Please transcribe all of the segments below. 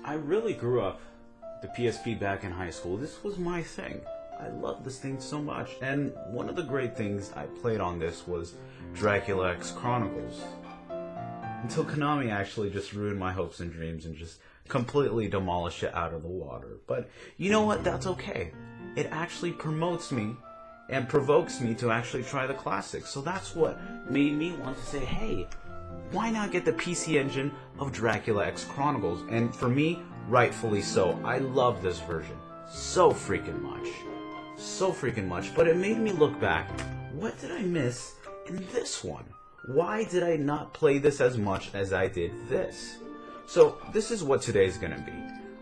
I really grew up the PSP back in high school. This was my thing. I love this thing so much. And one of the great things I played on this was Dracula X Chronicles. Until Konami actually just ruined my hopes and dreams and just completely demolished it out of the water. But you know what? That's okay. It actually promotes me and provokes me to actually try the classics. So that's what made me want to say, hey, why not get the PC engine of Dracula X Chronicles? And for me, rightfully so. I love this version so freaking much. So freaking much. But it made me look back. What did I miss in this one? Why did I not play this as much as I did this? So this is what today's gonna be.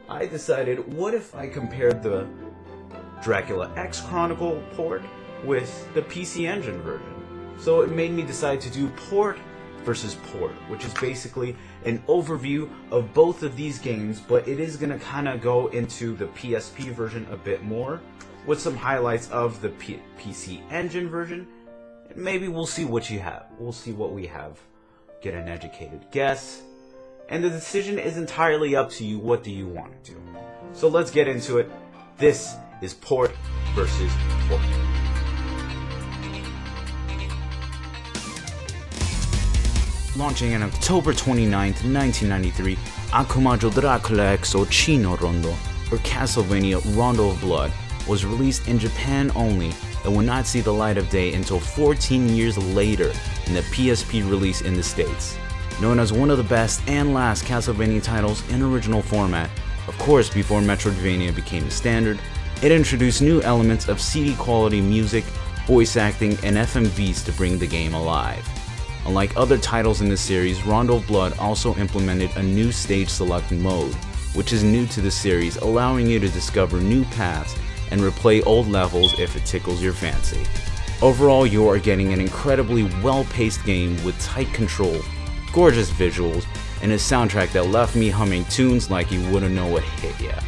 I decided, what if I compared the Dracula X Chronicle port with the PC Engine version? So it made me decide to do port versus port, which is basically an overview of both of these games, but it is gonna kind of go into the PSP version a bit more, with some highlights of the PC Engine version. Maybe we'll see what you have. We'll see what we have. Get an educated guess. And the decision is entirely up to you. What do you want to do? So let's get into it. This is port versus port. Launching on October 29th, 1993, Akumajo Dracula X or Chino Rondo, or Castlevania Rondo of Blood, was released in Japan only and would not see the light of day until 14 years later in the PSP release in the States. Known as one of the best and last Castlevania titles in original format, of course before Metroidvania became the standard, it introduced new elements of CD quality music, voice acting, and FMVs to bring the game alive. Unlike other titles in the series, Rondo of Blood also implemented a new stage select mode, which is new to the series, allowing you to discover new paths and replay old levels if it tickles your fancy. Overall, you are getting an incredibly well-paced game with tight control, gorgeous visuals, and a soundtrack that left me humming tunes like you wouldn't know what hit ya.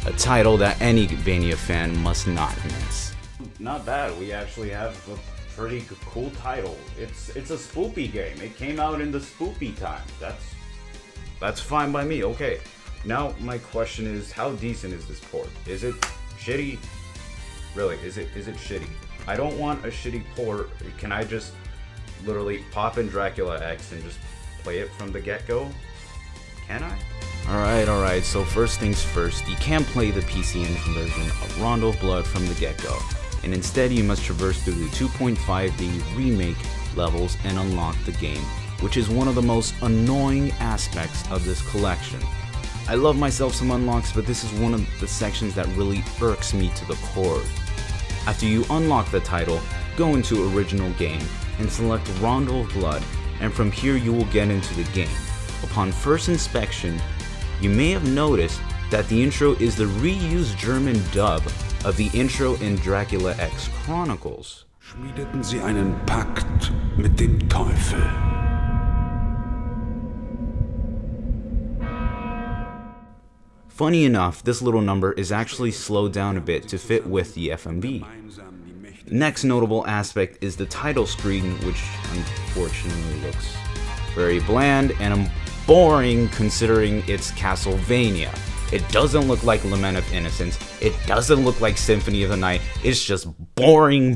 A title that any Vania fan must not miss. Not bad, we actually have a pretty cool title. It's a spoopy game. It came out in the spoopy time. That's fine by me, okay. Now my question is, how decent is this port? Is it shitty? Really, is it shitty? I don't want a shitty port. Can I just literally pop in Dracula X and just play it from the get-go? Can I? Alright, so first things first, you can't play the PC Engine version of Rondo of Blood from the get-go, and instead you must traverse through the 2.5D remake levels and unlock the game, which is one of the most annoying aspects of this collection. I love myself some unlocks, but this is one of the sections that really irks me to the core. After you unlock the title, go into original game and select Rondo of Blood, and from here you will get into the game. Upon first inspection, you may have noticed that the intro is the reused German dub of the intro in Dracula X Chronicles. Schmiedeten sie einen Pakt mit dem Teufel. Funny enough, this little number is actually slowed down a bit to fit with the FMV. Next notable aspect is the title screen, which unfortunately looks very bland and boring considering it's Castlevania. It doesn't look like Lament of Innocence, it doesn't look like Symphony of the Night, it's just boring.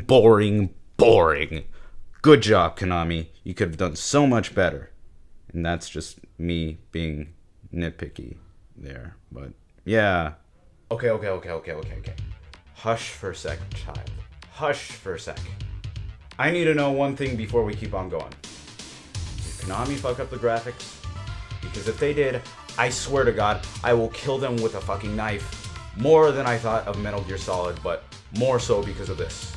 Good job, Konami, you could have done so much better. And that's just me being nitpicky there, but yeah. Okay. Hush for a sec, child. Hush for a sec. I need to know one thing before we keep on going. Did Konami fuck up the graphics? Because if they did, I swear to God, I will kill them with a fucking knife. More than I thought of Metal Gear Solid, but more so because of this.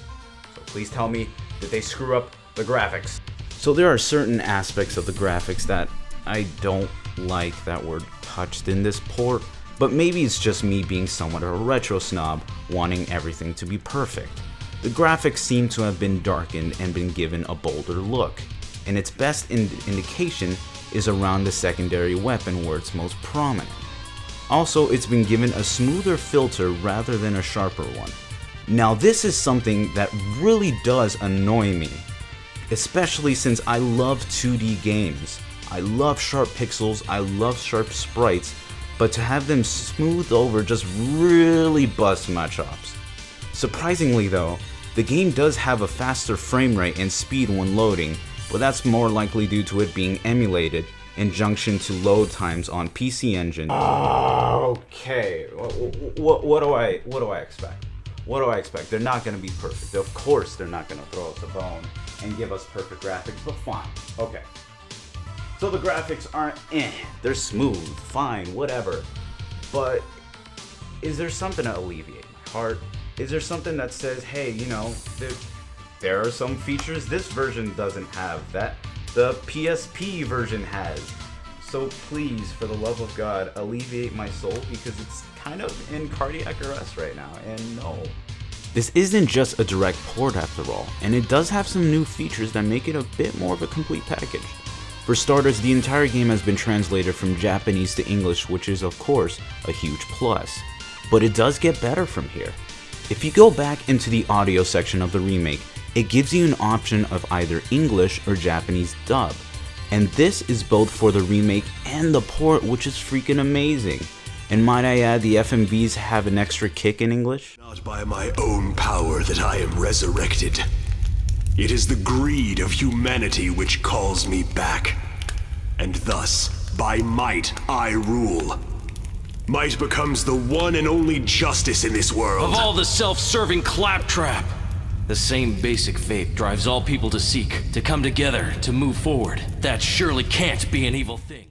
So please tell me, did they screw up the graphics? So there are certain aspects of the graphics that I don't like that were touched in this port, but maybe it's just me being somewhat of a retro snob, wanting everything to be perfect. The graphics seem to have been darkened and been given a bolder look, and its best indication is around the secondary weapon where it's most prominent. Also, it's been given a smoother filter rather than a sharper one. Now this is something that really does annoy me, especially since I love 2D games. I love sharp pixels, I love sharp sprites, but to have them smoothed over just really busts my chops. Surprisingly though, the game does have a faster frame rate and speed when loading, but that's more likely due to it being emulated in junction to load times on PC Engine. Okay, what do I expect? What do I expect? They're not going to be perfect. Of course they're not going to throw us a bone and give us perfect graphics, but fine. Okay. So the graphics aren't they're smooth, fine, whatever. But is there something to alleviate my heart? Is there something that says, hey, you know, there are some features this version doesn't have that the PSP version has? So please, for the love of God, alleviate my soul, because it's kind of in cardiac arrest right now, and no. This isn't just a direct port after all, and it does have some new features that make it a bit more of a complete package. For starters, the entire game has been translated from Japanese to English, which is of course a huge plus. But it does get better from here. If you go back into the audio section of the remake, it gives you an option of either English or Japanese dub. And this is both for the remake and the port, which is freaking amazing. And might I add, the FMVs have an extra kick in English? Not by my own power that I am resurrected. It is the greed of humanity which calls me back. And thus, by might, I rule. Might becomes the one and only justice in this world. Of all the self-serving claptrap, the same basic faith drives all people to seek, to come together, to move forward. That surely can't be an evil thing.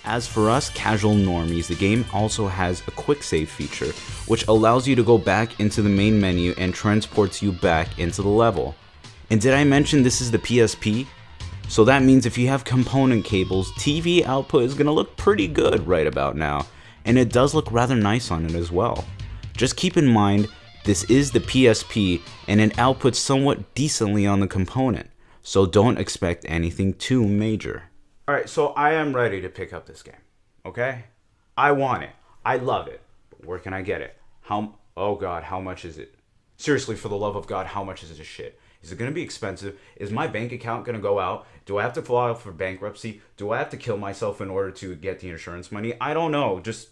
As for us casual normies, the game also has a quick save feature, which allows you to go back into the main menu and transports you back into the level. And did I mention this is the PSP? So that means if you have component cables, TV output is going to look pretty good right about now. And it does look rather nice on it as well. Just keep in mind, this is the PSP and it outputs somewhat decently on the component. So don't expect anything too major. Alright, so I am ready to pick up this game. Okay? I want it. I love it. But where can I get it? Oh god, how much is it? Seriously, for the love of God, how much is this shit? Is it going to be expensive? Is my bank account going to go out? Do I have to file for bankruptcy? Do I have to kill myself in order to get the insurance money? I don't know. Just...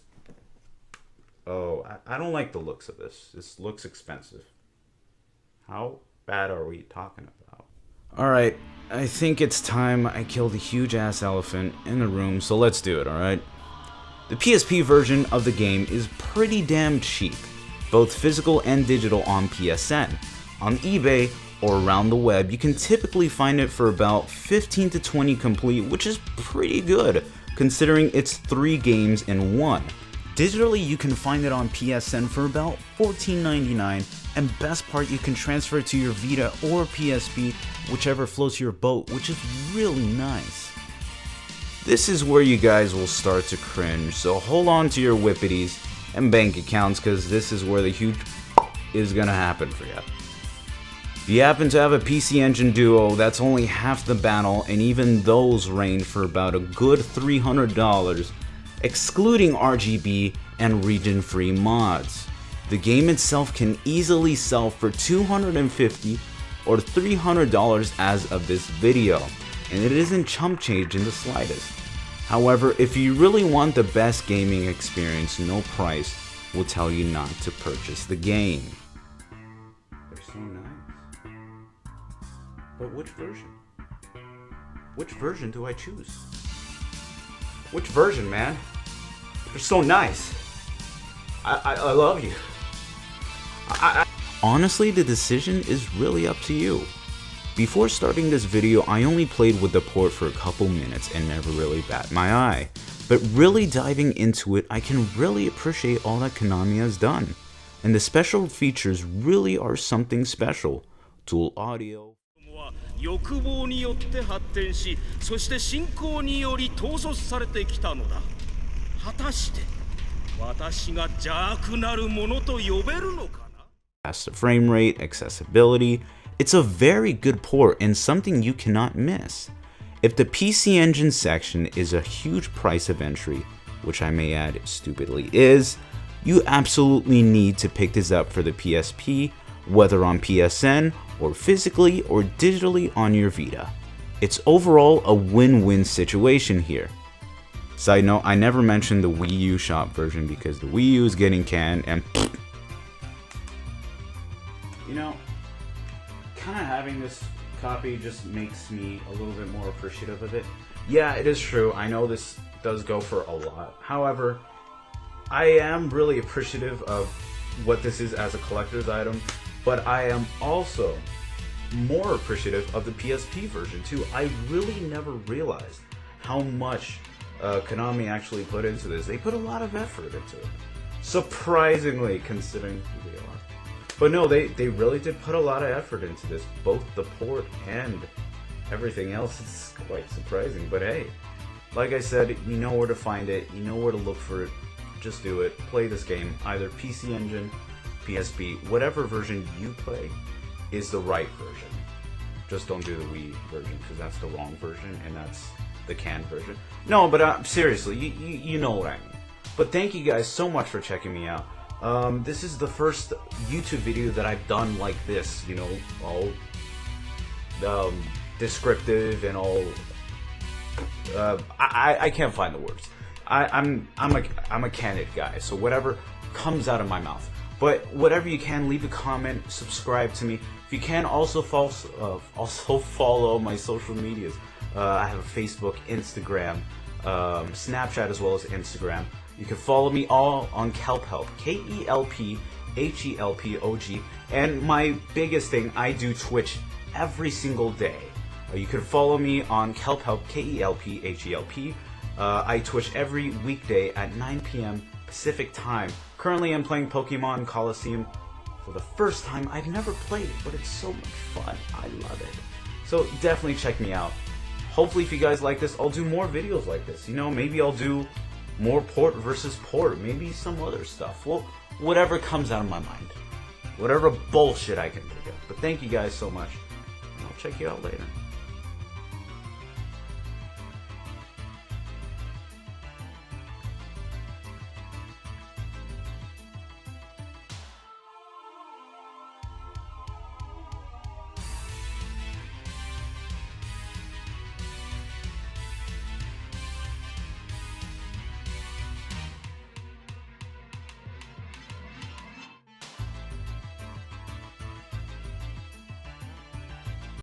Oh, I don't like the looks of this. This looks expensive. How bad are we talking about? Alright, I think it's time I kill the huge ass elephant in the room, so let's do it, alright? The PSP version of the game is pretty damn cheap, both physical and digital on PSN. On eBay or around the web, you can typically find it for about 15 to 20 complete, which is pretty good, considering it's 3 games in one. Digitally, you can find it on PSN for about $14.99, and best part, you can transfer it to your Vita or PSP, whichever floats your boat, which is really nice. This is where you guys will start to cringe, so hold on to your whippities and bank accounts, because this is where the huge is gonna happen for you. If you happen to have a PC Engine Duo, that's only half the battle, and even those range for about a good $300, excluding RGB and region-free mods. The game itself can easily sell for $250 or $300 as of this video, and it isn't chump change in the slightest. However, if you really want the best gaming experience, no price will tell you not to purchase the game. They're so nice. But which version? Which version do I choose? Which version, man? They're so nice. I love you. Honestly, the decision is really up to you. Before starting this video, I only played with the port for a couple minutes and never really bat my eye. But really diving into it, I can really appreciate all that Konami has done. And the special features really are something special. Dual audio. 欲望によって発展し、そして信仰により統率されてきたのだ。果たして私が邪悪なるものと呼べるのかな? Faster frame rate, accessibility. It's a very good port and something you cannot miss. If the PC Engine section is a huge price of entry, which I may add stupidly is, you absolutely need to pick this up for the PSP, whether on PSN or physically or digitally on your Vita. It's overall a win-win situation here. Side note, I never mentioned the Wii U shop version because the Wii U is getting canned, and you know, kind of having this copy just makes me a little bit more appreciative of it. Yeah, it is true. I know this does go for a lot. However, I am really appreciative of what this is as a collector's item, but I am also more appreciative of the PSP version too. I really never realized how much Konami actually put into this. They put a lot of effort into it, surprisingly, considering who they are. But no, they really did put a lot of effort into this, both the port and everything else. It's quite surprising, but hey, like I said, you know where to find it, you know where to look for it. Just do it. Play this game, either PC Engine, PSP, whatever version you play is the right version. Just don't do the Wii version, because that's the wrong version, and that's the canned version. No, but seriously, you know what I mean. But thank you guys so much for checking me out. This is the first YouTube video that I've done like this, you know, all descriptive and all. I can't find the words. I'm a candid guy, so whatever comes out of my mouth. But whatever you can, leave a comment, subscribe to me. If you can, also follow my social medias. I have a Facebook, Instagram, Snapchat, as well as Instagram. You can follow me all on Kelphelp, KELPHELPOG. And my biggest thing, I do Twitch every single day. You can follow me on Kelphelp, KELPHELP. I Twitch every weekday at 9 p.m. Pacific time. Currently, I'm playing Pokemon Coliseum for the first time. I've never played it, but it's so much fun. I love it. So definitely check me out. Hopefully, if you guys like this, I'll do more videos like this. You know, maybe I'll do more port versus port. Maybe some other stuff. Well, whatever comes out of my mind. Whatever bullshit I can think of. But thank you guys so much. And I'll check you out later.